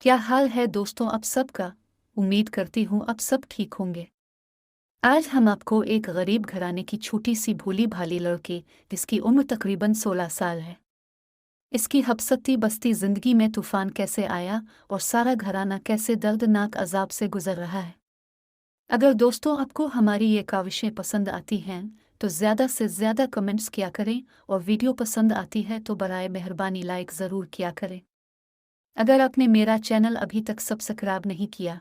क्या हाल है दोस्तों आप सबका। उम्मीद करती हूँ आप सब ठीक होंगे। आज हम आपको एक गरीब घराने की छोटी सी भोली भाली लड़की जिसकी उम्र तकरीबन 16 साल है, इसकी हबसती बसती जिंदगी में तूफान कैसे आया और सारा घराना कैसे दर्दनाक अजाब से गुजर रहा है। अगर दोस्तों आपको हमारी ये काविशें पसंद आती हैं तो ज़्यादा से ज़्यादा कमेंट्स किया करें और वीडियो पसंद आती है तो बराए मेहरबानी लाइक ज़रूर किया करें। अगर आपने मेरा चैनल अभी तक सब्सक्राइब नहीं किया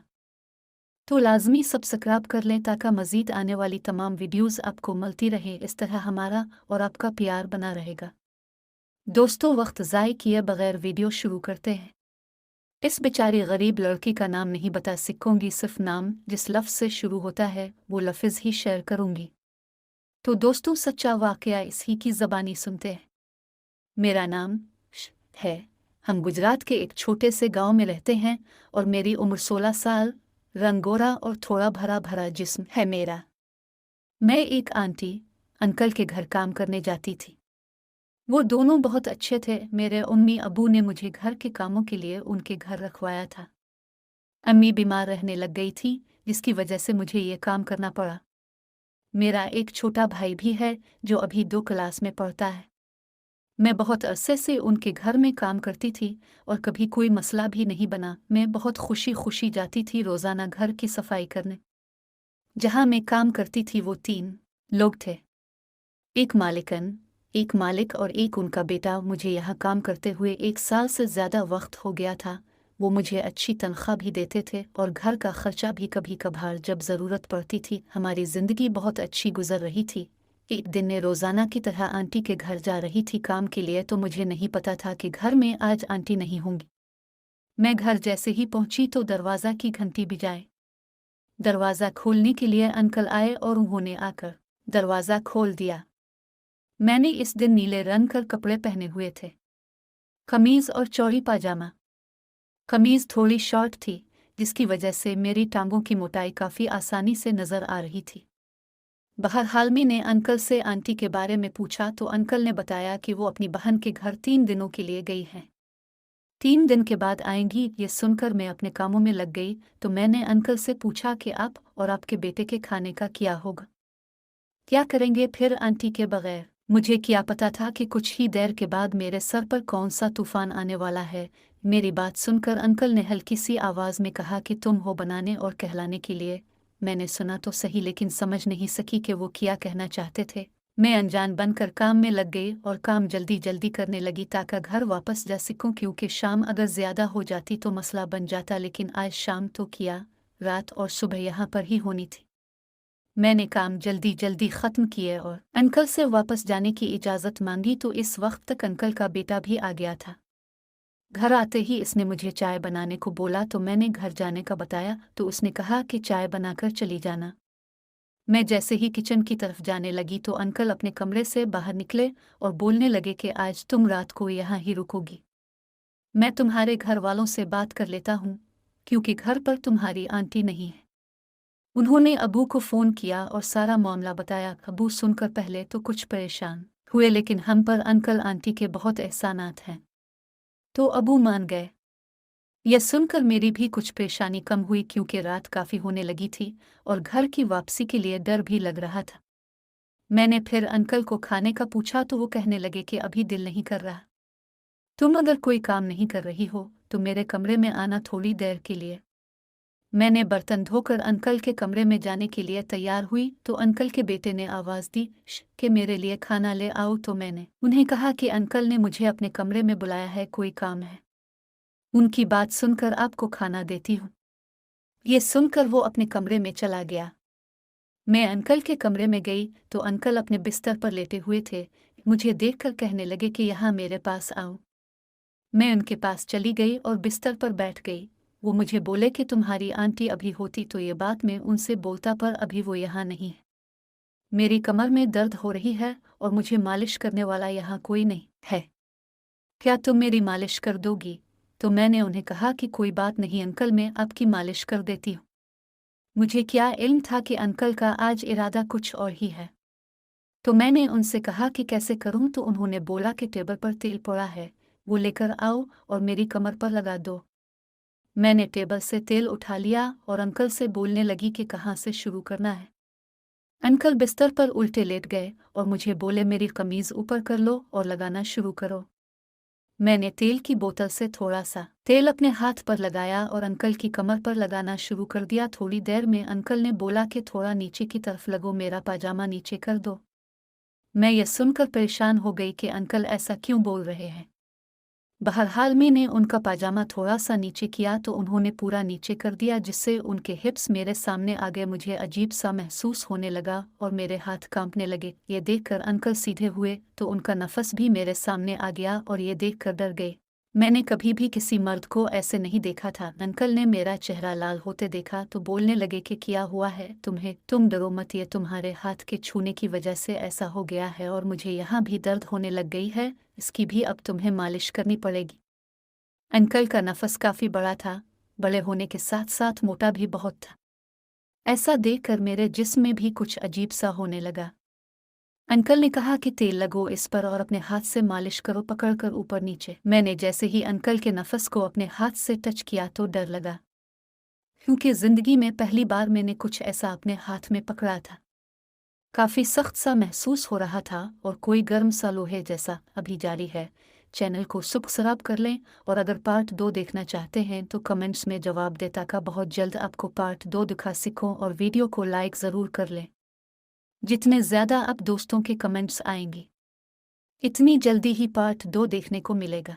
तो लाजमी सब्सक्राइब कर लें ताकि मज़ीद आने वाली तमाम वीडियोस आपको मिलती रहे। इस तरह हमारा और आपका प्यार बना रहेगा। दोस्तों वक्त ज़ाय किए बगैर वीडियो शुरू करते हैं। इस बेचारी गरीब लड़की का नाम नहीं बता सकूंगी, सिर्फ नाम जिस लफ्ज़ से शुरू होता है वो लफ्ज़ ही शेयर करूंगी। तो दोस्तों सच्चा वाकया इसी की ज़बानी सुनते हैं। मेरा नाम है। हम गुजरात के एक छोटे से गांव में रहते हैं और मेरी उम्र 16 साल, रंग गोरा और थोड़ा भरा भरा जिस्म है मेरा। मैं एक आंटी अंकल के घर काम करने जाती थी। वो दोनों बहुत अच्छे थे। मेरे अम्मी अबू ने मुझे घर के कामों के लिए उनके घर रखवाया था। अम्मी बीमार रहने लग गई थी जिसकी वजह से मुझे ये काम करना पड़ा। मेरा एक छोटा भाई भी है जो अभी 2 क्लास में पढ़ता है। मैं बहुत अरसे से उनके घर में काम करती थी और कभी कोई मसला भी नहीं बना। मैं बहुत खुशी खुशी जाती थी रोज़ाना घर की सफाई करने। जहाँ मैं काम करती थी वो 3 लोग थे, एक मालिकन, एक मालिक और एक उनका बेटा। मुझे यहाँ काम करते हुए 1 साल से ज़्यादा वक्त हो गया था। वो मुझे अच्छी तनख्वाह भी देते थे और घर का खर्चा भी कभी कभार जब ज़रूरत पड़ती थी। हमारी ज़िंदगी बहुत अच्छी गुजर रही थी। एक दिन मैं रोज़ाना की तरह आंटी के घर जा रही थी काम के लिए, तो मुझे नहीं पता था कि घर में आज आंटी नहीं होंगी। मैं घर जैसे ही पहुंची तो दरवाज़ा की घंटी बजाई। दरवाज़ा खोलने के लिए अंकल आए और उन्होंने आकर दरवाज़ा खोल दिया। मैंने इस दिन नीले रंग के कपड़े पहने हुए थे, कमीज़ और चौड़ी पाजामा। कमीज़ थोड़ी शॉर्ट थी जिसकी वजह से मेरी टांगों की मोटाई काफ़ी आसानी से नज़र आ रही थी। बहरहाल मैंने अंकल से आंटी के बारे में पूछा तो अंकल ने बताया कि वो अपनी बहन के घर 3 दिनों के लिए गई हैं। 3 दिन के बाद आएंगी। ये सुनकर मैं अपने कामों में लग गई तो मैंने अंकल से पूछा कि आप और आपके बेटे के खाने का क्या होगा, क्या करेंगे फिर आंटी के बगैर। मुझे क्या पता था कि कुछ ही देर के बाद मेरे सर पर कौन सा तूफान आने वाला है। मेरी बात सुनकर अंकल ने हल्की सी आवाज़ में कहा कि तुम हो बनाने और कहलाने के लिए। मैंने सुना तो सही लेकिन समझ नहीं सकी कि वो क्या कहना चाहते थे। मैं अनजान बनकर काम में लग गई और काम जल्दी जल्दी करने लगी ताकि घर वापस जा सकूं, क्योंकि शाम अगर ज़्यादा हो जाती तो मसला बन जाता। लेकिन आज शाम तो किया, रात और सुबह यहाँ पर ही होनी थी। मैंने काम जल्दी जल्दी ख़त्म किए और अंकल से वापस जाने की इजाज़त मांगी तो इस वक्त तक अंकल का बेटा भी आ गया था। घर आते ही इसने मुझे चाय बनाने को बोला तो मैंने घर जाने का बताया तो उसने कहा कि चाय बनाकर चली जाना। मैं जैसे ही किचन की तरफ जाने लगी तो अंकल अपने कमरे से बाहर निकले और बोलने लगे कि आज तुम रात को यहाँ ही रुकोगी। मैं तुम्हारे घर वालों से बात कर लेता हूँ क्योंकि घर पर तुम्हारी आंटी नहीं है। उन्होंने अबू को फ़ोन किया और सारा मामला बताया। अबू सुनकर पहले तो कुछ परेशान हुए लेकिन हम पर अंकल आंटी के बहुत एहसानात हैं तो अबू मान गए। यह सुनकर मेरी भी कुछ परेशानी कम हुई क्योंकि रात काफ़ी होने लगी थी और घर की वापसी के लिए डर भी लग रहा था। मैंने फिर अंकल को खाने का पूछा तो वो कहने लगे कि अभी दिल नहीं कर रहा। तुम अगर कोई काम नहीं कर रही हो तो मेरे कमरे में आना थोड़ी देर के लिए। मैंने बर्तन धोकर अंकल के कमरे में जाने के लिए तैयार हुई तो अंकल के बेटे ने आवाज़ दी कि मेरे लिए खाना ले आओ। तो मैंने उन्हें कहा कि अंकल ने मुझे अपने कमरे में बुलाया है, कोई काम है। उनकी बात सुनकर आपको खाना देती हूँ। ये सुनकर वो अपने कमरे में चला गया। मैं अंकल के कमरे में गई तो अंकल अपने बिस्तर पर लेटे हुए थे। मुझे देखकर कहने लगे कि यहाँ मेरे पास आओ। मैं उनके पास चली गई और बिस्तर पर बैठ गई। वो मुझे बोले कि तुम्हारी आंटी अभी होती तो ये बात मैं उनसे बोलता, पर अभी वो यहाँ नहीं है। मेरी कमर में दर्द हो रही है और मुझे मालिश करने वाला यहाँ कोई नहीं है। क्या तुम मेरी मालिश कर दोगी? तो मैंने उन्हें कहा कि कोई बात नहीं अंकल, मैं आपकी मालिश कर देती हूँ। मुझे क्या इल्म था कि अंकल का आज इरादा कुछ और ही है। तो मैंने उनसे कहा कि कैसे करूँ, तो उन्होंने बोला कि टेबल पर तेल पड़ा है, वो लेकर आओ और मेरी कमर पर लगा दो। मैंने टेबल से तेल उठा लिया और अंकल से बोलने लगी कि कहाँ से शुरू करना है। अंकल बिस्तर पर उल्टे लेट गए और मुझे बोले, मेरी कमीज ऊपर कर लो और लगाना शुरू करो। मैंने तेल की बोतल से थोड़ा सा तेल अपने हाथ पर लगाया और अंकल की कमर पर लगाना शुरू कर दिया। थोड़ी देर में अंकल ने बोला कि थोड़ा नीचे की तरफ लगो, मेरा पाजामा नीचे कर दो। मैं यह सुनकर परेशान हो गई कि अंकल ऐसा क्यों बोल रहे हैं। बहरहाल मैंने उनका पाजामा थोड़ा सा नीचे किया तो उन्होंने पूरा नीचे कर दिया, जिससे उनके हिप्स मेरे सामने आ गए। मुझे अजीब सा महसूस होने लगा और मेरे हाथ कांपने लगे। ये देखकर अंकल सीधे हुए तो उनका नफस भी मेरे सामने आ गया और ये देखकर डर गए। मैंने कभी भी किसी मर्द को ऐसे नहीं देखा था। अंकल ने मेरा चेहरा लाल होते देखा तो बोलने लगे कि क्या हुआ है तुम्हें, तुम डरो मत, ये तुम्हारे हाथ के छूने की वजह से ऐसा हो गया है और मुझे यहाँ भी दर्द होने लग गई है, इसकी भी अब तुम्हें मालिश करनी पड़ेगी। अंकल का नफस काफी बड़ा था, बड़े होने के साथ साथ मोटा भी बहुत था। ऐसा देखकर मेरे जिस्म में भी कुछ अजीब सा होने लगा। अंकल ने कहा कि तेल लगो इस पर और अपने हाथ से मालिश करो, पकड़कर ऊपर नीचे। मैंने जैसे ही अंकल के नफस को अपने हाथ से टच किया तो डर लगा, क्योंकि जिंदगी में पहली बार मैंने कुछ ऐसा अपने हाथ में पकड़ा था। काफी सख्त सा महसूस हो रहा था और कोई गर्म सा लोहे जैसा। अभी जारी है। चैनल को सब्सक्राइब कर लें और अगर पार्ट 2 देखना चाहते हैं तो कमेंट्स में जवाब दे, ताकि बहुत जल्द आपको पार्ट 2 दिखा सको, और वीडियो को लाइक ज़रूर कर लें। जितने ज़्यादा आप दोस्तों के कमेंट्स आएंगे, इतनी जल्दी ही पार्ट 2 देखने को मिलेगा।